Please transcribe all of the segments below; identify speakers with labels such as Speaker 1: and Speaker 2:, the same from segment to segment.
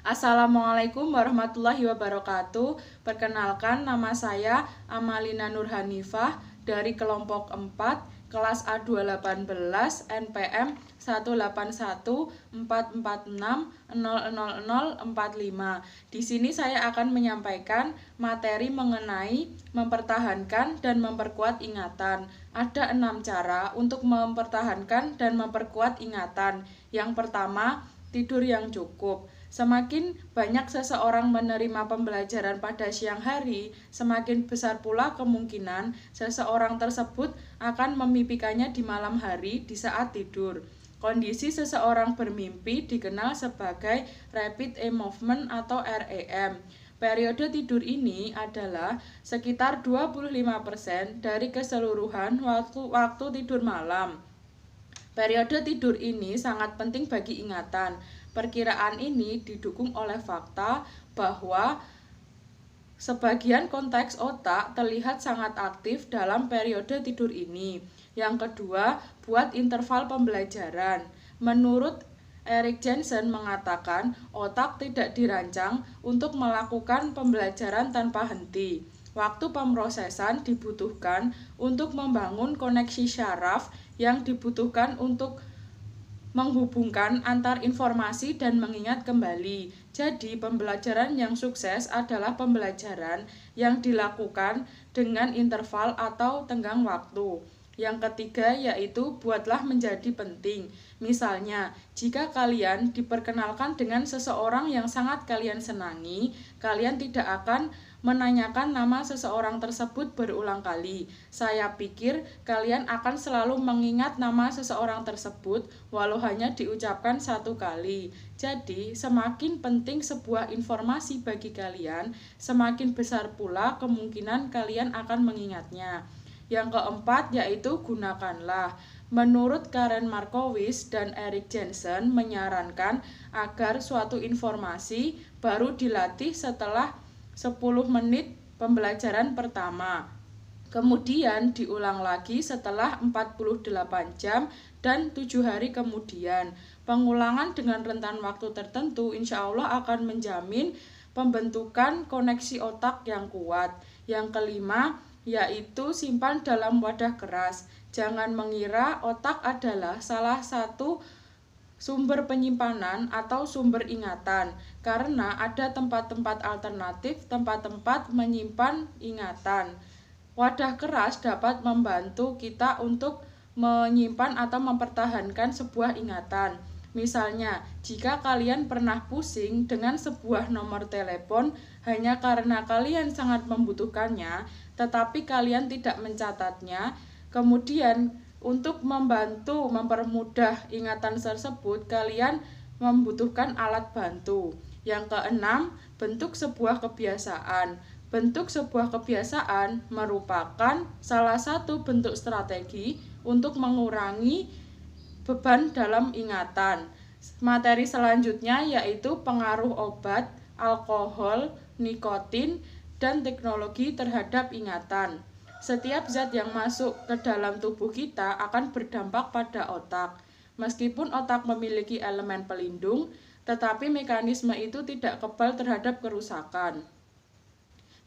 Speaker 1: Assalamualaikum warahmatullahi wabarakatuh. Perkenalkan, nama saya Amalina Nurhanifah dari kelompok 4, kelas A218 NPM 18144600045. Di sini saya akan menyampaikan materi mengenai mempertahankan dan memperkuat ingatan. Ada 6 cara untuk mempertahankan dan memperkuat ingatan. Yang pertama, tidur yang cukup. Semakin banyak seseorang menerima pembelajaran pada siang hari, semakin besar pula kemungkinan seseorang tersebut akan memimpikannya di malam hari di saat tidur. Kondisi seseorang bermimpi dikenal sebagai rapid eye movement atau REM. Periode tidur ini adalah sekitar 25% dari keseluruhan waktu tidur malam. Periode tidur ini sangat penting bagi ingatan. Perkiraan ini didukung oleh fakta bahwa sebagian konteks otak terlihat sangat aktif dalam periode tidur ini. Yang kedua, buat interval pembelajaran. Menurut Erik Jensen mengatakan, otak tidak dirancang untuk melakukan pembelajaran tanpa henti. Waktu pemrosesan dibutuhkan untuk membangun koneksi syaraf yang dibutuhkan untuk menghubungkan antar informasi dan mengingat kembali. Jadi, pembelajaran yang sukses adalah pembelajaran yang dilakukan dengan interval atau tenggang waktu. Yang ketiga yaitu buatlah menjadi penting. Misalnya, jika kalian diperkenalkan dengan seseorang yang sangat kalian senangi, kalian tidak akan menanyakan nama seseorang tersebut berulang kali. Saya pikir kalian akan selalu mengingat nama seseorang tersebut walau hanya diucapkan satu kali. Jadi, semakin penting sebuah informasi bagi kalian, semakin besar pula kemungkinan kalian akan mengingatnya. Yang keempat yaitu gunakanlah. Menurut Karen Markowitz dan Erik Jensen menyarankan agar suatu informasi baru dilatih setelah 10 menit pembelajaran pertama. Kemudian diulang lagi setelah 48 jam dan 7 hari kemudian. Pengulangan dengan rentan waktu tertentu insya Allah akan menjamin pembentukan koneksi otak yang kuat. Yang kelima yaitu simpan dalam wadah keras. Jangan mengira otak adalah salah satu sumber penyimpanan atau sumber ingatan, karena ada tempat-tempat alternatif, tempat-tempat menyimpan ingatan. Wadah keras dapat membantu kita untuk menyimpan atau mempertahankan sebuah ingatan. Misalnya, jika kalian pernah pusing dengan sebuah nomor telepon hanya karena kalian sangat membutuhkannya, tetapi kalian tidak mencatatnya, kemudian untuk membantu mempermudah ingatan tersebut, kalian membutuhkan alat bantu. Yang keenam, bentuk sebuah kebiasaan. Bentuk sebuah kebiasaan merupakan salah satu bentuk strategi untuk mengurangi beban dalam ingatan. Materi selanjutnya yaitu pengaruh obat, alkohol, nikotin, dan teknologi terhadap ingatan. Setiap zat yang masuk ke dalam tubuh kita akan berdampak pada otak. Meskipun otak memiliki elemen pelindung, tetapi mekanisme itu tidak kebal terhadap kerusakan.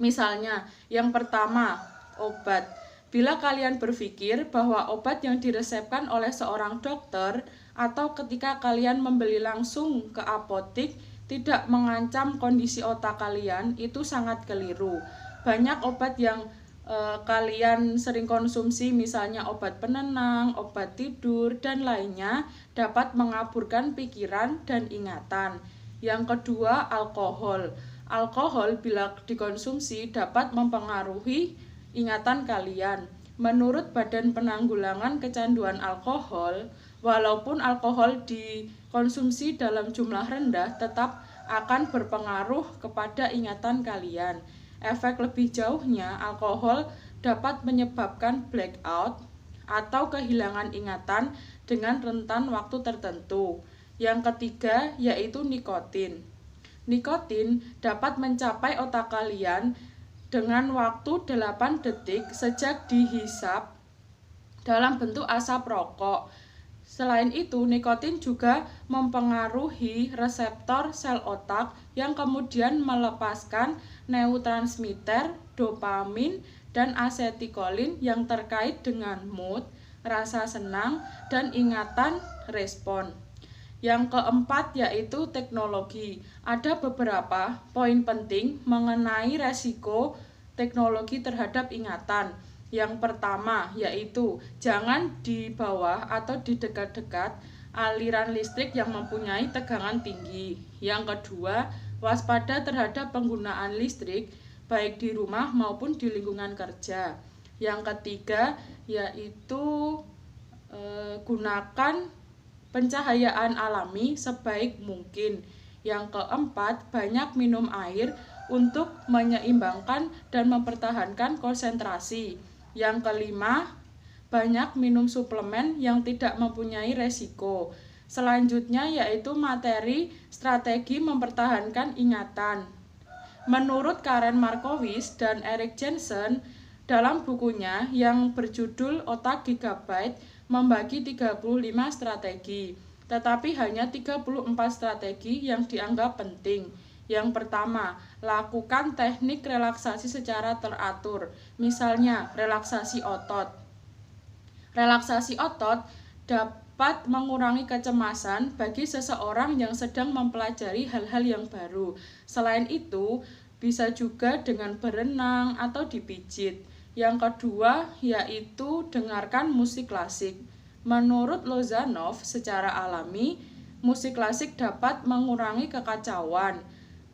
Speaker 1: Misalnya, yang pertama, obat. Bila kalian berpikir bahwa obat yang diresepkan oleh seorang dokter atau ketika kalian membeli langsung ke apotik tidak mengancam kondisi otak kalian, itu sangat keliru. Banyak obat yang kalian sering konsumsi, misalnya obat penenang, obat tidur, dan lainnya, dapat mengaburkan pikiran dan ingatan. Yang kedua, alkohol. Alkohol bila dikonsumsi dapat mempengaruhi ingatan kalian. Menurut Badan Penanggulangan Kecanduan Alkohol, walaupun alkohol dikonsumsi dalam jumlah rendah, tetap akan berpengaruh kepada ingatan kalian. Efek lebih jauhnya, alkohol dapat menyebabkan blackout atau kehilangan ingatan dengan rentan waktu tertentu. Yang ketiga yaitu nikotin. Nikotin dapat mencapai otak kalian dengan waktu 8 detik sejak dihisap dalam bentuk asap rokok. Selain itu, nikotin juga mempengaruhi reseptor sel otak yang kemudian melepaskan neurotransmitter, dopamin, dan asetilkolin yang terkait dengan mood, rasa senang, dan ingatan respon. Yang keempat yaitu teknologi. Ada beberapa poin penting mengenai resiko teknologi terhadap ingatan. Yang pertama yaitu jangan di bawah atau di dekat-dekat aliran listrik yang mempunyai tegangan tinggi. Yang kedua, waspada terhadap penggunaan listrik baik di rumah maupun di lingkungan kerja. Yang ketiga yaitu gunakan pencahayaan alami sebaik mungkin. Yang keempat, banyak minum air untuk menyeimbangkan dan mempertahankan konsentrasi. Yang kelima, banyak minum suplemen yang tidak mempunyai resiko. Selanjutnya yaitu materi strategi mempertahankan ingatan. Menurut Karen Markowitz dan Eric Jensen, dalam bukunya yang berjudul Otak Gigabyte membagi 35 strategi, tetapi hanya 34 strategi yang dianggap penting. Yang pertama, lakukan teknik relaksasi secara teratur, misalnya relaksasi otot. Relaksasi otot dapat mengurangi kecemasan bagi seseorang yang sedang mempelajari hal-hal yang baru. Selain itu, bisa juga dengan berenang atau dipijit. Yang kedua yaitu dengarkan musik klasik. Menurut Lozanov, secara alami, musik klasik dapat mengurangi kekacauan.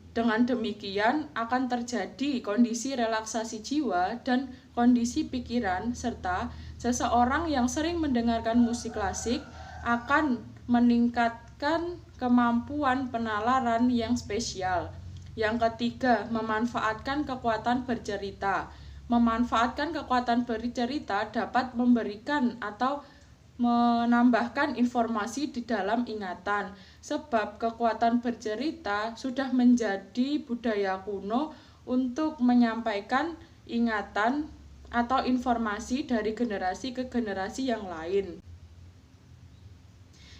Speaker 1: Dengan demikian akan terjadi kondisi relaksasi jiwa dan kondisi pikiran, serta seseorang yang sering mendengarkan musik klasik akan meningkatkan kemampuan penalaran yang spesial. Yang ketiga, memanfaatkan kekuatan bercerita. Memanfaatkan kekuatan bercerita dapat memberikan atau menambahkan informasi di dalam ingatan, sebab kekuatan bercerita sudah menjadi budaya kuno untuk menyampaikan ingatan atau informasi dari generasi ke generasi yang lain.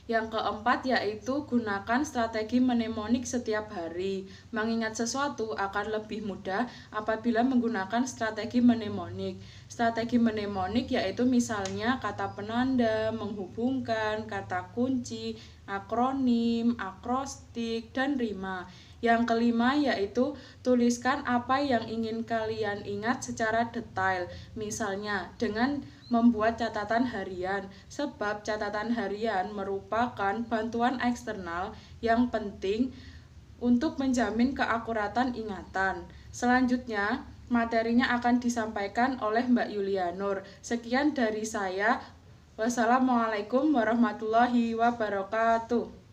Speaker 1: Yang keempat yaitu gunakan strategi mnemonik setiap hari. Mengingat sesuatu akan lebih mudah apabila menggunakan strategi mnemonik. Strategi mnemonik yaitu misalnya kata penanda, menghubungkan, kata kunci, akronim, akrostik, dan rima. Yang kelima yaitu tuliskan apa yang ingin kalian ingat secara detail, misalnya dengan membuat catatan harian, sebab catatan harian merupakan bantuan eksternal yang penting untuk menjamin keakuratan ingatan. Selanjutnya, materinya akan disampaikan oleh Mbak Yulianur. Sekian dari saya. Wassalamualaikum warahmatullahi wabarakatuh.